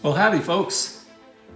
Well, howdy folks.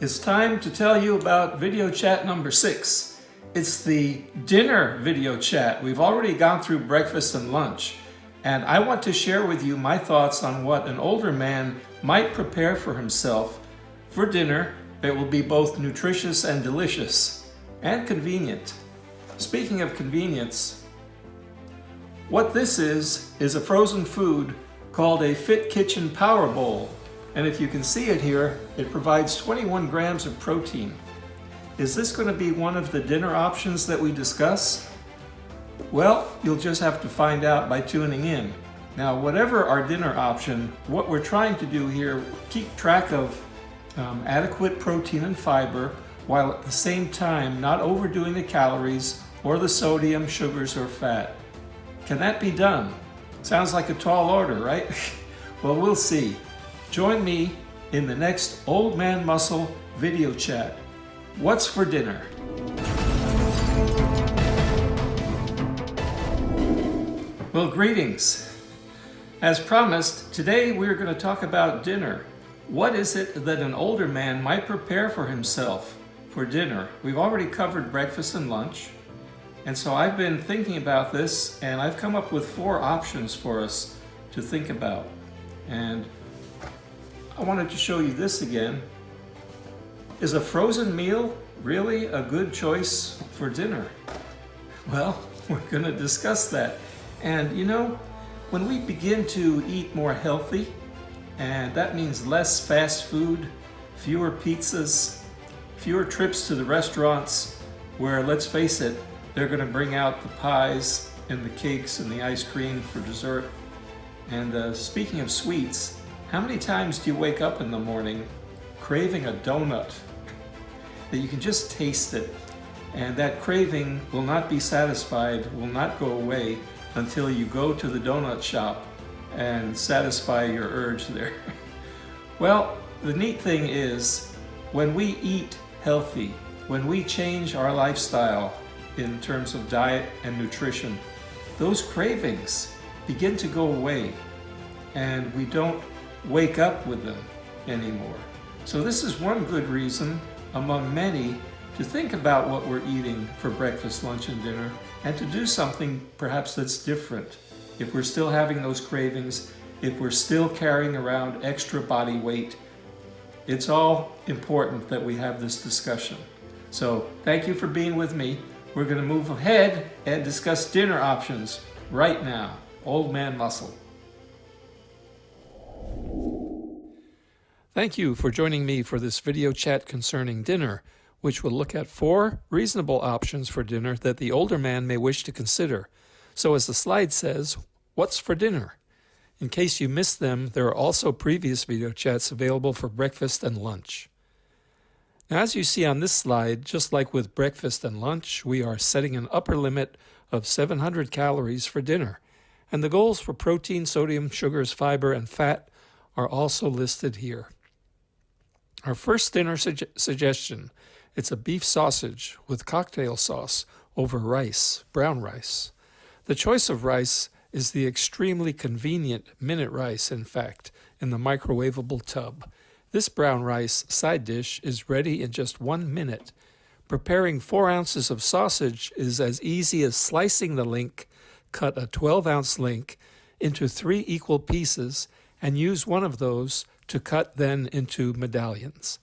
It's time to tell you about video chat number 6. It's the dinner video chat. We've already gone through breakfast and lunch, and I want to share with you my thoughts on what an older man might prepare for himself for dinner that will be both nutritious and delicious and convenient. Speaking of convenience, what this is a frozen food called a Fit Kitchen Power Bowl. And if you can see it here, it provides 21 grams of protein. Is this going to be one of the dinner options that we discuss? Well, you'll just have to find out by tuning in. Now, whatever our dinner option, what we're trying to do here, keep track of adequate protein and fiber, while at the same time not overdoing the calories or the sodium, sugars, or fat. Can that be done? Sounds like a tall order, right? Well, we'll see. Join me in the next Old Man Muscle video chat. What's for dinner? Well, greetings. As promised, today we're going to talk about dinner. What is it that an older man might prepare for himself for dinner? We've already covered breakfast and lunch, and so I've been thinking about this, and I've come up with 4 options for us to think about. And I wanted to show you this again. Is a frozen meal really a good choice for dinner? Well, we're going to discuss that. And you know, when we begin to eat more healthy, and that means less fast food, fewer pizzas, fewer trips to the restaurants where, let's face it, they're going to bring out the pies and the cakes and the ice cream for dessert. And speaking of sweets, how many times do you wake up in the morning craving a donut that you can just taste it, and that craving will not be satisfied, will not go away until you go to the donut shop and satisfy your urge there? Well, the neat thing is, when we eat healthy, when we change our lifestyle in terms of diet and nutrition, those cravings begin to go away, and we don't wake up with them anymore. So this is one good reason among many to think about what we're eating for breakfast, lunch, and dinner, and to do something perhaps that's different. If we're still having those cravings, if we're still carrying around extra body weight, it's all important that we have this discussion. So thank you for being with me. We're going to move ahead and discuss dinner options right now. Old Man Muscle. Thank you for joining me for this video chat concerning dinner, which will look at 4 reasonable options for dinner that the older man may wish to consider. So as the slide says, what's for dinner? In case you missed them, there are also previous video chats available for breakfast and lunch. Now, as you see on this slide, just like with breakfast and lunch, we are setting an upper limit of 700 calories for dinner, and the goals for protein, sodium, sugars, fiber, and fat are also listed here. Our first dinner suggestion, it's a beef sausage with cocktail sauce over rice, brown rice. The choice of rice is the extremely convenient minute rice, in fact, in the microwavable tub. This brown rice side dish is ready in just 1 minute. Preparing 4 ounces of sausage is as easy as slicing the link, cut a 12-ounce link into 3 equal pieces, and use one of those to cut then into medallions.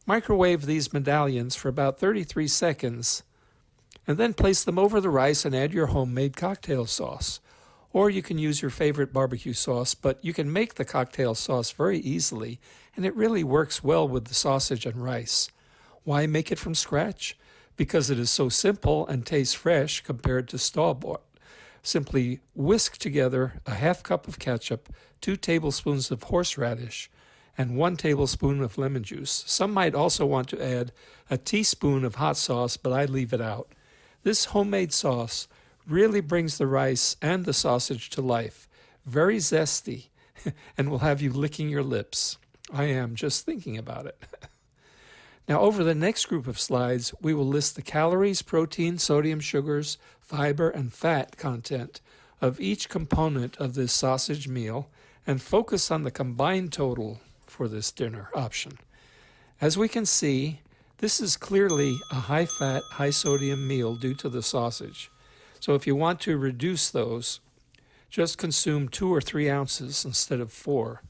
Microwave these medallions for about 33 seconds, and then place them over the rice and add your homemade cocktail sauce. Or you can use your favorite barbecue sauce, but you can make the cocktail sauce very easily, and it really works well with the sausage and rice. Why make it from scratch? Because it is so simple and tastes fresh compared to store-bought. Simply whisk together a half cup of ketchup, 2 tablespoons of horseradish, and 1 tablespoon of lemon juice. Some might also want to add a teaspoon of hot sauce, but I leave it out. This homemade sauce really brings the rice and the sausage to life. Very zesty, and will have you licking your lips. I am just thinking about it. Now, over the next group of slides, we will list the calories, protein, sodium, sugars, fiber, and fat content of each component of this sausage meal, and focus on the combined total for this dinner option. As we can see, this is clearly a high-fat, high-sodium meal due to the sausage. So if you want to reduce those, just consume 2 or 3 ounces instead of 4.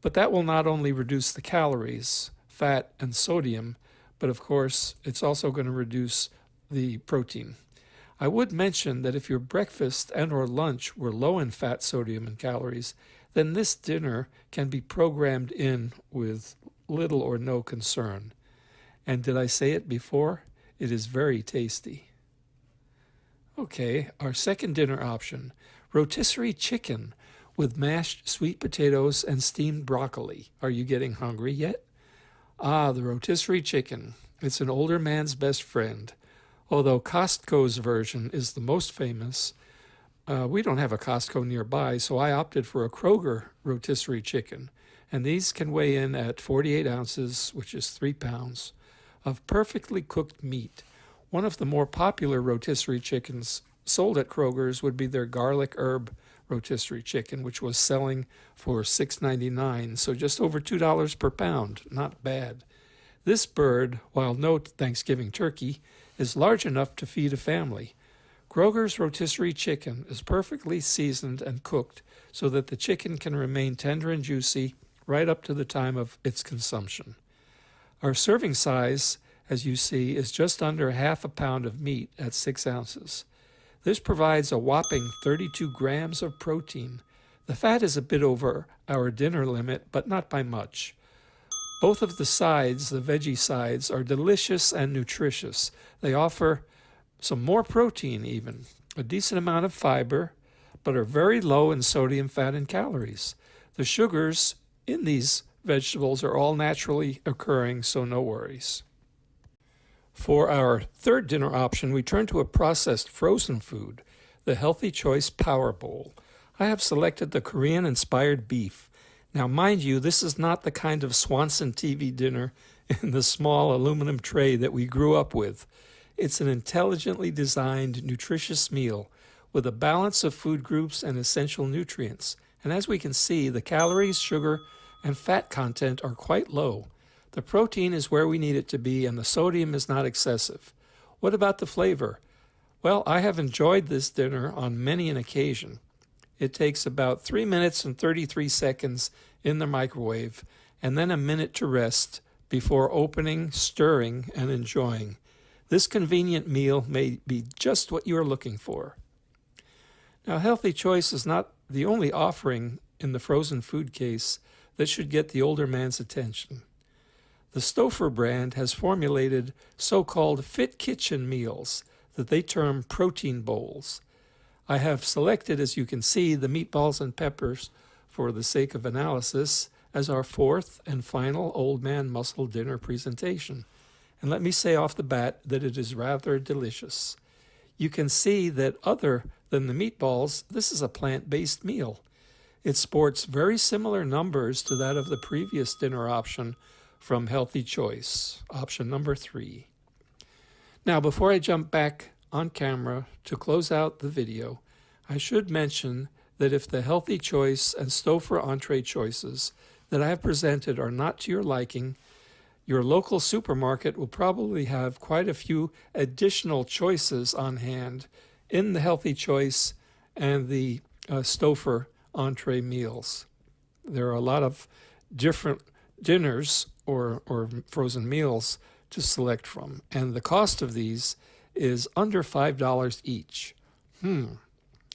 But that will not only reduce the calories, fat, and sodium, but of course, it's also going to reduce the protein. I would mention that if your breakfast and or lunch were low in fat, sodium, and calories, then this dinner can be programmed in with little or no concern. And did I say it before? It is very tasty. Okay, our second dinner option, rotisserie chicken with mashed sweet potatoes and steamed broccoli. Are you getting hungry yet? Ah, the rotisserie chicken. It's an older man's best friend. Although Costco's version is the most famous, we don't have a Costco nearby, so I opted for a Kroger rotisserie chicken. And these can weigh in at 48 ounces, which is 3 pounds, of perfectly cooked meat. One of the more popular rotisserie chickens sold at Kroger's would be their garlic herb rotisserie chicken, which was selling for $6.99, so just over $2 per pound. Not bad. This bird, while no Thanksgiving turkey, is large enough to feed a family. Kroger's rotisserie chicken is perfectly seasoned and cooked so that the chicken can remain tender and juicy right up to the time of its consumption. Our serving size, as you see, is just under half a pound of meat at 6 ounces. This provides a whopping 32 grams of protein. The fat is a bit over our dinner limit, but not by much. Both of the sides, the veggie sides, are delicious and nutritious. They offer some more protein even, a decent amount of fiber, but are very low in sodium, fat, and calories. The sugars in these vegetables are all naturally occurring, so no worries. For our third dinner option, we turn to a processed frozen food, the Healthy Choice Power Bowl. I have selected the Korean-inspired beef. Now, mind you, this is not the kind of Swanson TV dinner in the small aluminum tray that we grew up with. It's an intelligently designed, nutritious meal with a balance of food groups and essential nutrients. And as we can see, the calories, sugar, and fat content are quite low. The protein is where we need it to be, and the sodium is not excessive. What about the flavor? Well, I have enjoyed this dinner on many an occasion. It takes about 3 minutes and 33 seconds in the microwave, and then a minute to rest before opening, stirring, and enjoying. This convenient meal may be just what you are looking for. Now, Healthy Choice is not the only offering in the frozen food case that should get the older man's attention. The Stouffer brand has formulated so-called fit kitchen meals that they term protein bowls. I have selected, as you can see, the meatballs and peppers for the sake of analysis as our fourth and final old man muscle dinner presentation. And let me say off the bat that it is rather delicious. You can see that other than the meatballs, this is a plant-based meal. It sports very similar numbers to that of the previous dinner option from Healthy Choice, option number 3. Now, before I jump back on camera to close out the video, I should mention that if the Healthy Choice and Stouffer entree choices that I have presented are not to your liking, your local supermarket will probably have quite a few additional choices on hand in the Healthy Choice and the Stouffer entree meals. There are a lot of different dinners or frozen meals to select from, and the cost of these is under $5 each.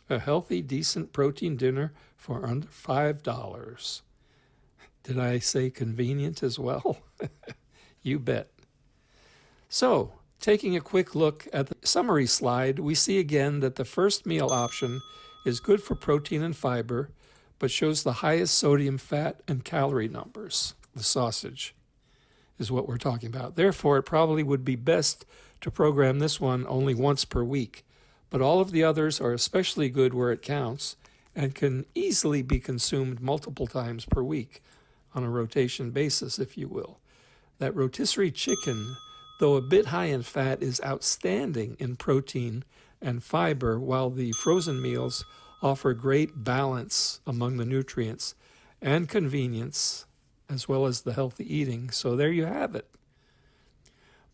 A healthy, decent protein dinner for under $5. Did I say convenient as well? You bet. So, taking a quick look at the summary slide, we see again that the first meal option is good for protein and fiber, but shows the highest sodium, fat, and calorie numbers. The sausage is what we're talking about. Therefore, it probably would be best to program this one only once per week. But all of the others are especially good where it counts and can easily be consumed multiple times per week on a rotation basis, if you will. That rotisserie chicken, though a bit high in fat, is outstanding in protein and fiber, while the frozen meals offer great balance among the nutrients and convenience as well as the healthy eating. So there you have it.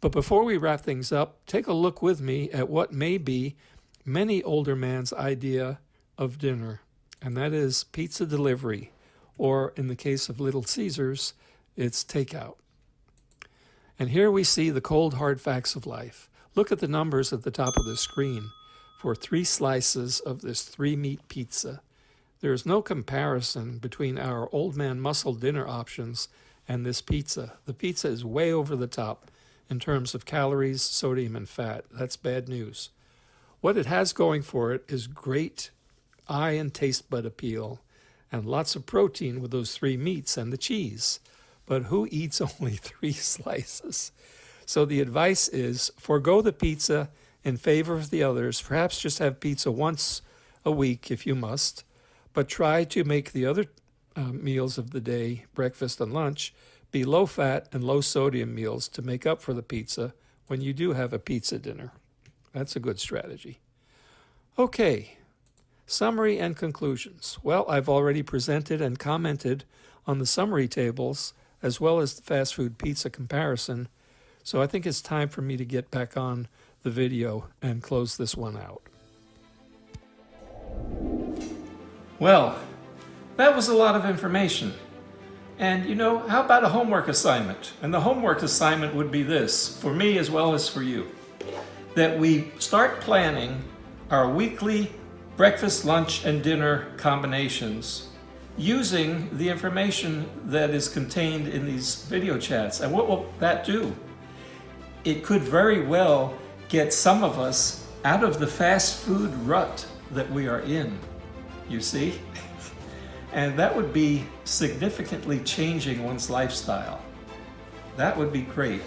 But before we wrap things up, take a look with me at what may be many older man's idea of dinner, and that is pizza delivery, or in the case of Little Caesars, it's takeout. And here we see the cold, hard facts of life. Look at the numbers at the top of the screen for 3 slices of this 3-meat pizza. There is no comparison between our old man muscle dinner options and this pizza. The pizza is way over the top in terms of calories, sodium, and fat. That's bad news. What it has going for it is great eye and taste bud appeal and lots of protein with those 3 meats and the cheese. But who eats only 3 slices? So the advice is forego the pizza in favor of the others. Perhaps just have pizza once a week if you must, but try to make the other meals of the day, breakfast and lunch, be low-fat and low-sodium meals to make up for the pizza when you do have a pizza dinner. That's a good strategy. Okay, summary and conclusions. Well, I've already presented and commented on the summary tables as well as the fast food pizza comparison, so I think it's time for me to get back on the video and close this one out. Well, that was a lot of information. And you know, how about a homework assignment? And the homework assignment would be this, for me as well as for you, that we start planning our weekly breakfast, lunch, and dinner combinations using the information that is contained in these video chats. And what will that do? It could very well get some of us out of the fast food rut that we are in, you see? And that would be significantly changing one's lifestyle. That would be great.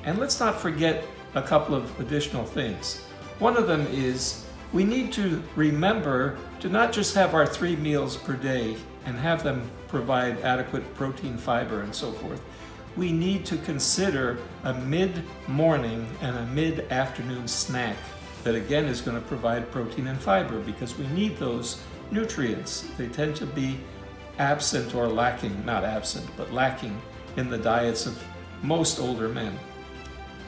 And let's not forget a couple of additional things. One of them is we need to remember to not just have our 3 meals per day and have them provide adequate protein, fiber, and so forth. We need to consider a mid-morning and a mid-afternoon snack that again is going to provide protein and fiber because we need those nutrients. They tend to be absent or lacking, not absent, but lacking in the diets of most older men.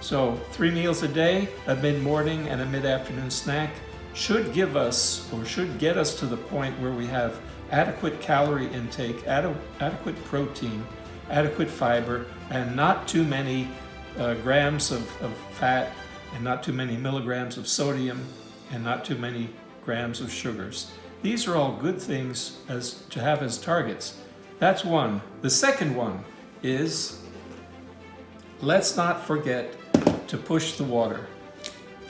So 3 meals a day, a mid-morning and a mid-afternoon snack should give us or should get us to the point where we have adequate calorie intake, adequate protein, adequate fiber, and not too many grams of fat, and not too many milligrams of sodium, and not too many grams of sugars. These are all good things to have as targets. That's one. The second one is, let's not forget to push the water.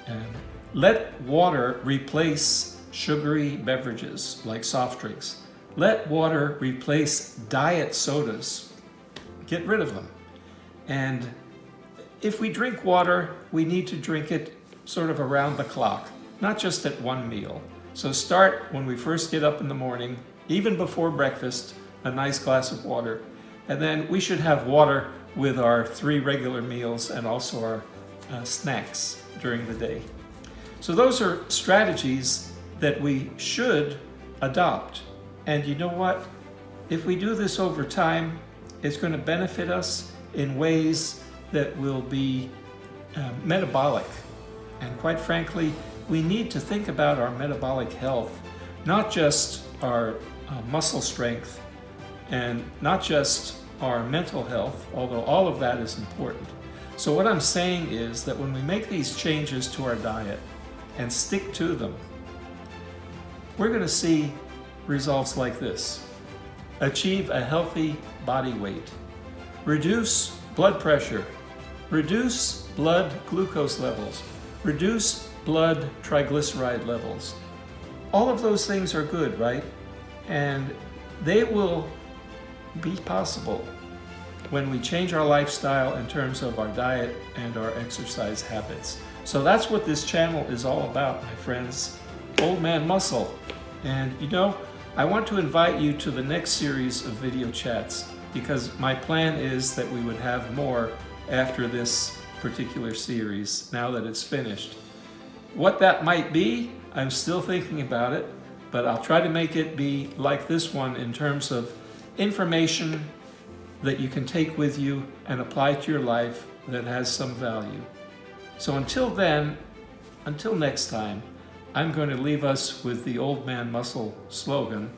And let water replace sugary beverages like soft drinks. Let water replace diet sodas. Get rid of them. And if we drink water, we need to drink it sort of around the clock, not just at one meal. So start when we first get up in the morning, even before breakfast, a nice glass of water. And then we should have water with our 3 regular meals and also our snacks during the day. So those are strategies that we should adopt. And you know what? If we do this over time, it's going to benefit us in ways that will be metabolic. And quite frankly, we need to think about our metabolic health, not just our muscle strength and not just our mental health, although all of that is important. So what I'm saying is that when we make these changes to our diet and stick to them, we're going to see results like this. Achieve a healthy body weight. Reduce blood pressure. Reduce blood glucose levels. Reduce blood triglyceride levels. All of those things are good, right? And they will be possible when we change our lifestyle in terms of our diet and our exercise habits. So that's what this channel is all about, my friends. Old Man Muscle. And you know, I want to invite you to the next series of video chats because my plan is that we would have more after this particular series, now that it's finished. What that might be, I'm still thinking about it, but I'll try to make it be like this one in terms of information that you can take with you and apply to your life that has some value. So until then, until next time, I'm going to leave us with the Old Man Muscle slogan: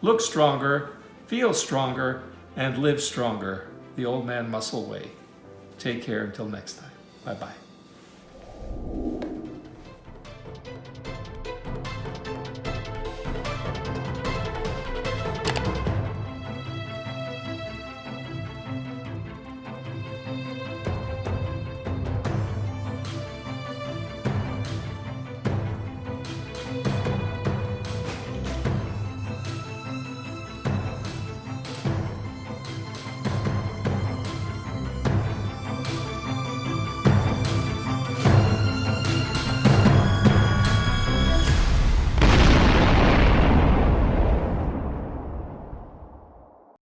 look stronger, feel stronger, and live stronger, the Old Man Muscle way. Take care until next time. Bye-bye.